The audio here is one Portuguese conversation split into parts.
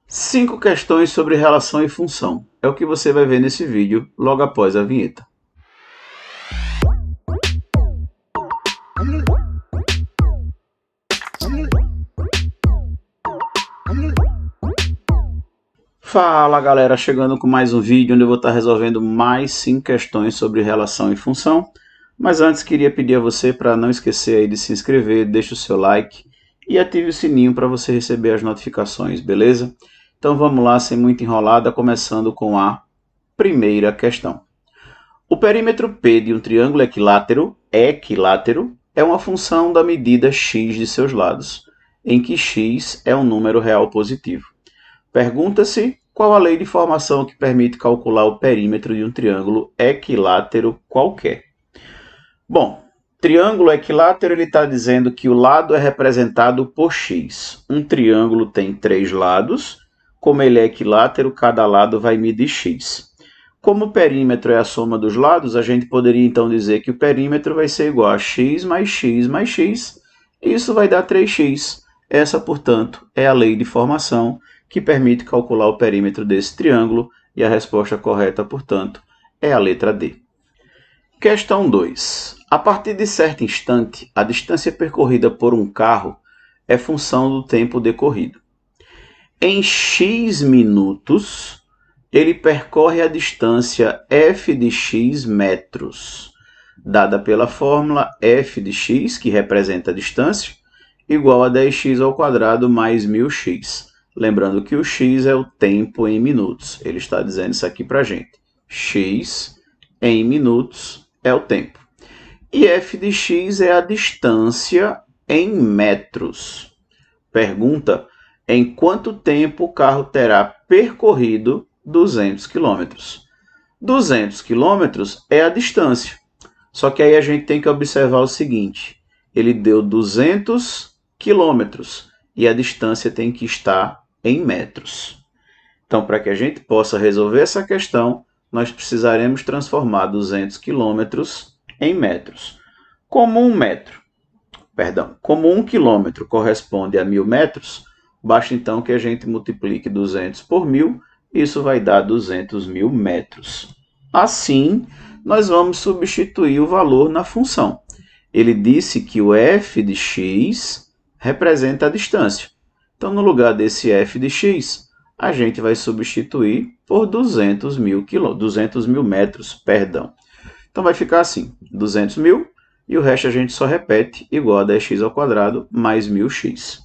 5 questões sobre relação e função. É o que você vai ver nesse vídeo logo após a vinheta. Fala galera, chegando com mais um vídeo onde eu vou estar resolvendo mais 5 questões sobre relação e função. Mas antes queria pedir a você para não esquecer aí de se inscrever, deixe o seu like e ative o sininho para você receber as notificações, beleza? Então vamos lá, sem muita enrolada, começando com a primeira questão. O perímetro P de um triângulo equilátero é uma função da medida x de seus lados, em que x é um número real positivo. Pergunta-se qual a lei de formação que permite calcular o perímetro de um triângulo equilátero qualquer. Bom, triângulo equilátero ele está dizendo que o lado é representado por x. Um triângulo tem 3 lados, como ele é equilátero, cada lado vai medir x. Como o perímetro é a soma dos lados, a gente poderia então dizer que o perímetro vai ser igual a x mais x mais x, e isso vai dar 3x. Essa, portanto, é a lei de formação que permite calcular o perímetro desse triângulo, e a resposta correta, portanto, é a letra D. Questão 2. A partir de certo instante, a distância percorrida por um carro é função do tempo decorrido. Em x minutos, ele percorre a distância f de x metros, dada pela fórmula f de x, que representa a distância, igual a 10x² mais 1000x. Lembrando que o x é o tempo em minutos. Ele está dizendo isso aqui para a gente. X em minutos é o tempo. E f de x é a distância em metros. Pergunta: em quanto tempo o carro terá percorrido 200 km? 200 km é a distância. Só que aí a gente tem que observar o seguinte: ele deu 200 km e a distância tem que estar em metros. Então, para que a gente possa resolver essa questão, nós precisaremos transformar 200 km em metros. Como 1 quilômetro corresponde a 1000 metros, basta então que a gente multiplique 200 por 1000, isso vai dar 200.000 metros. Assim, nós vamos substituir o valor na função. Ele disse que o f de x representa a distância. Então, no lugar desse f de x, a gente vai substituir por 200.000 metros. Então, vai ficar assim, 200.000, e o resto a gente só repete, igual a 10x² mais 1000x.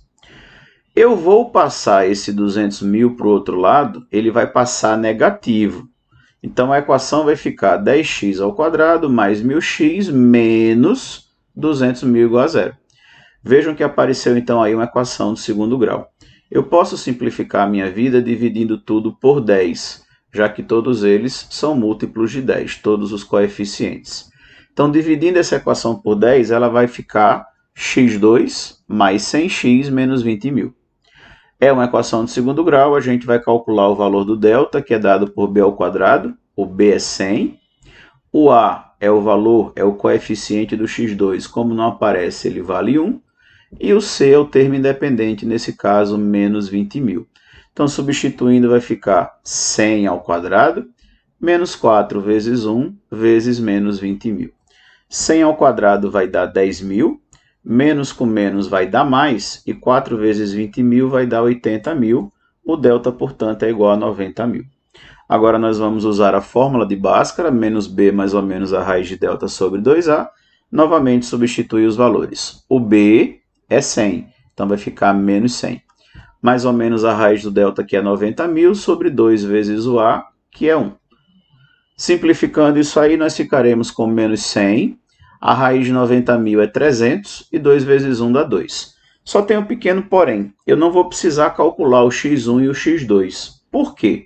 Eu vou passar esse 200.000 para o outro lado, ele vai passar negativo. Então, a equação vai ficar 10x² mais 1000x menos 200.000 igual a zero. Vejam que apareceu então aí uma equação do segundo grau. Eu posso simplificar a minha vida dividindo tudo por 10, já que todos eles são múltiplos de 10, todos os coeficientes. Então, dividindo essa equação por 10, ela vai ficar x2 mais 100x menos 20.000. É uma equação de segundo grau, a gente vai calcular o valor do delta, que é dado por b², o b é 100. O a é o valor, é o coeficiente do x2, como não aparece, ele vale 1. E o c é o termo independente, nesse caso, menos 20.000. Então, substituindo, vai ficar 100² menos 4 vezes 1 vezes menos 20.000. 100² vai dar 10.000, menos com menos vai dar mais, e 4 vezes 20.000 vai dar 80.000. O delta, portanto, é igual a 90.000. Agora, nós vamos usar a fórmula de Bhaskara, menos b mais ou menos a raiz de delta sobre 2a. Novamente, substituir os valores. O b é 100, então vai ficar menos 100. Mais ou menos a raiz do delta, que é 90.000, sobre 2 vezes o a, que é 1. Simplificando isso aí, nós ficaremos com menos 100. A raiz de 90.000 é 300, e 2 vezes 1 dá 2. Só tem um pequeno porém. Eu não vou precisar calcular o x1 e o x2. Por quê?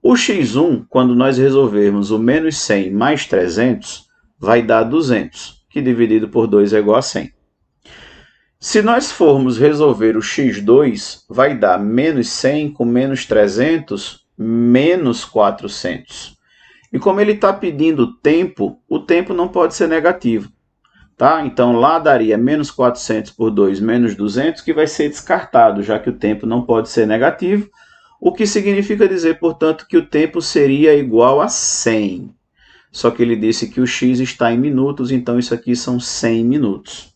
O x1, quando nós resolvermos o menos 100 mais 300, vai dar 200, que dividido por 2 é igual a 100. Se nós formos resolver o x2, vai dar menos 100 com menos 300, menos 400. E como ele está pedindo tempo, o tempo não pode ser negativo. Tá? Então, lá daria menos 400 por 2, menos 200, que vai ser descartado, já que o tempo não pode ser negativo. o que significa dizer, portanto, que o tempo seria igual a 100. Só que ele disse que o x está em minutos, então isso aqui são 100 minutos.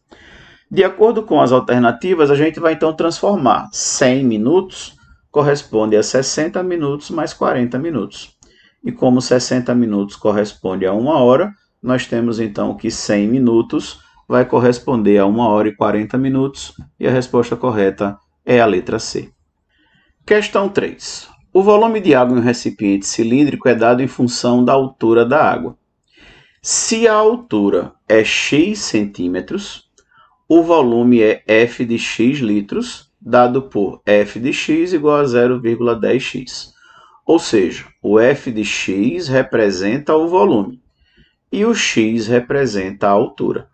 De acordo com as alternativas, a gente vai então transformar 100 minutos corresponde a 60 minutos mais 40 minutos. E como 60 minutos corresponde a 1 hora, nós temos então que 100 minutos vai corresponder a 1 hora e 40 minutos, e a resposta correta é a letra C. Questão 3. O volume de água em um recipiente cilíndrico é dado em função da altura da água. Se a altura é x centímetros, o volume é F de x litros, dado por F de x igual a 0,10x. Ou seja, o F de x representa o volume e o x representa a altura.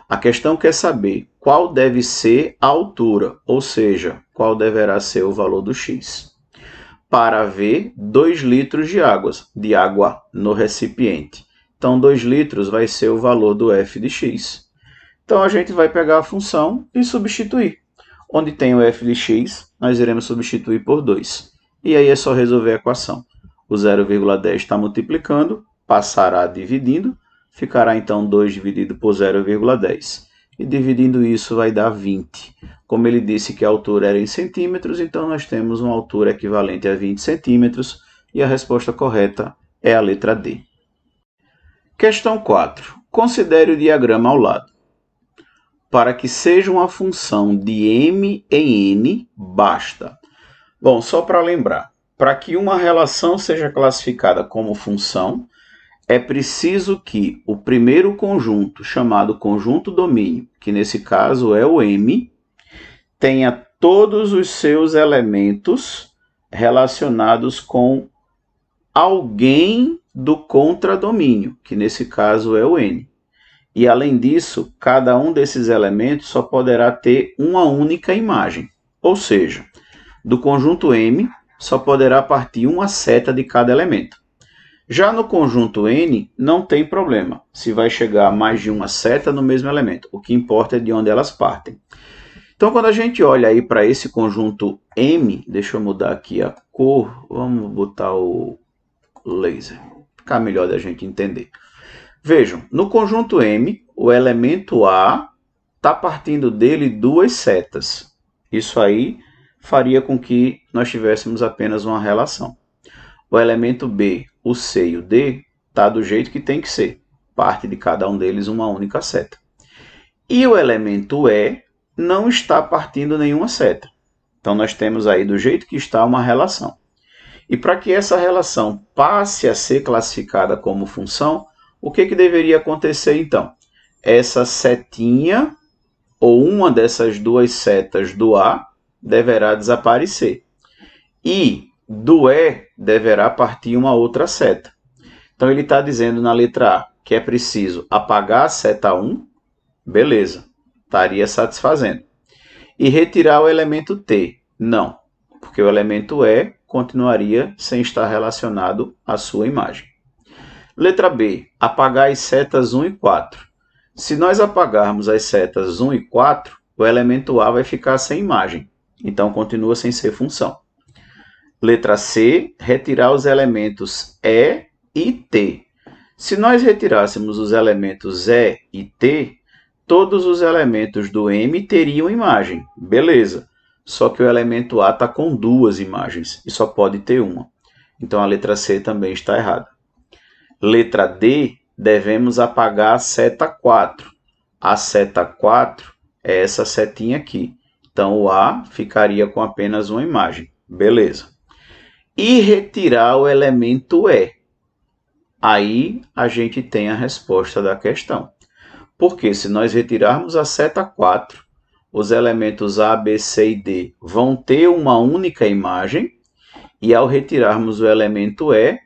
A questão quer saber qual deve ser a altura, ou seja, qual deverá ser o valor do x. Para ver 2 litros de água no recipiente. Então, 2 litros vai ser o valor do F de x. Então, a gente vai pegar a função e substituir. Onde tem o F de x, nós iremos substituir por 2. E aí é só resolver a equação. O 0,10 está multiplicando, passará dividindo, ficará então 2 dividido por 0,10. E dividindo isso vai dar 20. Como ele disse que a altura era em centímetros, então nós temos uma altura equivalente a 20 centímetros e a resposta correta é a letra D. Questão 4. Considere o diagrama ao lado. Para que seja uma função de m em n, basta. Bom, só para lembrar, para que uma relação seja classificada como função, é preciso que o primeiro conjunto, chamado conjunto domínio, que nesse caso é o M, tenha todos os seus elementos relacionados com alguém do contradomínio, que nesse caso é o N. E, além disso, cada um desses elementos só poderá ter uma única imagem. Ou seja, do conjunto M só poderá partir uma seta de cada elemento. Já no conjunto N, não tem problema se vai chegar a mais de uma seta no mesmo elemento. O que importa é de onde elas partem. Então, quando a gente olha aí para esse conjunto M, deixa eu mudar aqui a cor, vamos botar o laser, ficar melhor da gente entender. Vejam, no conjunto M, o elemento A está partindo dele 2 setas. Isso aí faria com que nós tivéssemos apenas uma relação. O elemento B, o C e o D está do jeito que tem que ser. Parte de cada um deles uma única seta. E o elemento E não está partindo nenhuma seta. Então, nós temos aí do jeito que está uma relação. E para que essa relação passe a ser classificada como função, o que deveria acontecer então? Essa setinha, ou uma dessas 2 setas do A, deverá desaparecer. E do E deverá partir uma outra seta. Então, ele está dizendo na letra A que é preciso apagar a seta 1, beleza, estaria satisfazendo. E retirar o elemento T, não, porque o elemento E continuaria sem estar relacionado à sua imagem. Letra B, apagar as setas 1 e 4. Se nós apagarmos as setas 1 e 4, o elemento A vai ficar sem imagem, então continua sem ser função. Letra C, retirar os elementos E e T. Se nós retirássemos os elementos E e T, todos os elementos do M teriam imagem, beleza. Só que o elemento A está com 2 imagens e só pode ter uma. Então a letra C também está errada. Letra D, devemos apagar a seta 4. A seta 4 é essa setinha aqui. Então o A ficaria com apenas uma imagem, beleza. E retirar o elemento E. Aí a gente tem a resposta da questão. Porque se nós retirarmos a seta 4, os elementos A, B, C e D vão ter uma única imagem, e ao retirarmos o elemento E,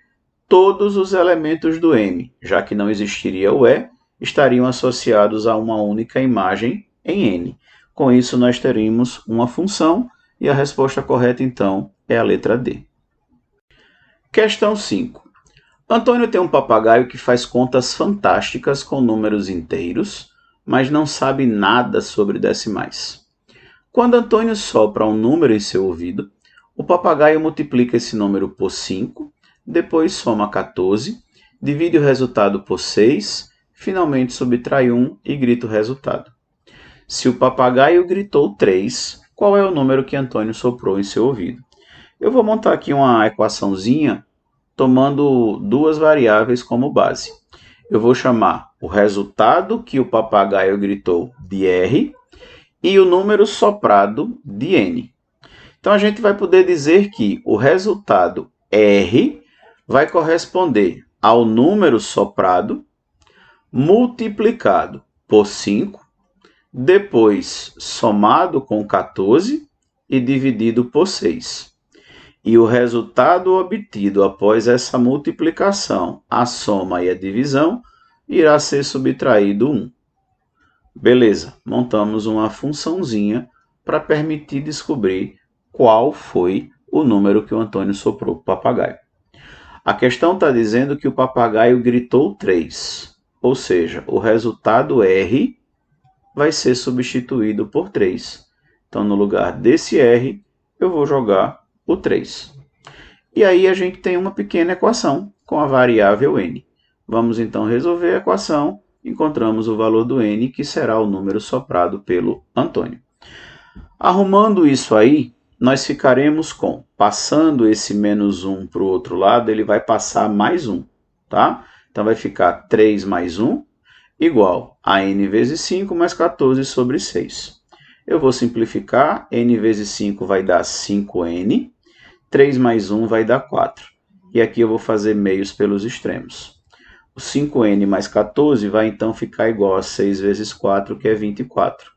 todos os elementos do M, já que não existiria o E, estariam associados a uma única imagem em N. Com isso, nós teríamos uma função, e a resposta correta, então, é a letra D. Questão 5. Antônio tem um papagaio que faz contas fantásticas com números inteiros, mas não sabe nada sobre decimais. Quando Antônio sopra um número em seu ouvido, O papagaio multiplica esse número por 5, depois soma 14, divide o resultado por 6, finalmente subtrai 1 e grita o resultado. Se o papagaio gritou 3, qual é o número que Antônio soprou em seu ouvido? Eu vou montar aqui uma equaçãozinha tomando duas variáveis como base. Eu vou chamar o resultado que o papagaio gritou de R e o número soprado de N. Então a gente vai poder dizer que o resultado R vai corresponder ao número soprado multiplicado por 5, depois somado com 14 e dividido por 6. E o resultado obtido após essa multiplicação, a soma e a divisão, irá ser subtraído 1. Beleza, montamos uma funçãozinha para permitir descobrir qual foi o número que o Antônio soprou para o papagaio. A questão está dizendo que o papagaio gritou 3, ou seja, o resultado R vai ser substituído por 3. Então, no lugar desse R, eu vou jogar o 3. E aí a gente tem uma pequena equação com a variável N. Vamos então resolver a equação. Encontramos o valor do N, que será o número soprado pelo Antônio. Arrumando isso aí, nós ficaremos com, passando esse menos 1 para o outro lado, ele vai passar mais 1, tá? Então vai ficar 3 mais 1 igual a N vezes 5 mais 14 sobre 6. Eu vou simplificar, N vezes 5 vai dar 5N, 3 mais 1 vai dar 4. E aqui eu vou fazer meios pelos extremos. O 5N mais 14 vai então ficar igual a 6 vezes 4, que é 24.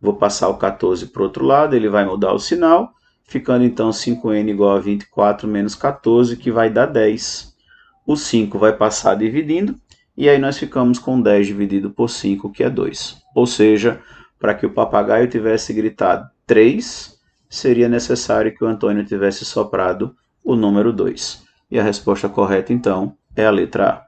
Vou passar o 14 para o outro lado, ele vai mudar o sinal, ficando então 5N igual a 24 menos 14, que vai dar 10. O 5 vai passar dividindo, e aí nós ficamos com 10 dividido por 5, que é 2. Ou seja, para que o papagaio tivesse gritado 3, seria necessário que o Antônio tivesse soprado o número 2. E a resposta correta, então, é a letra A.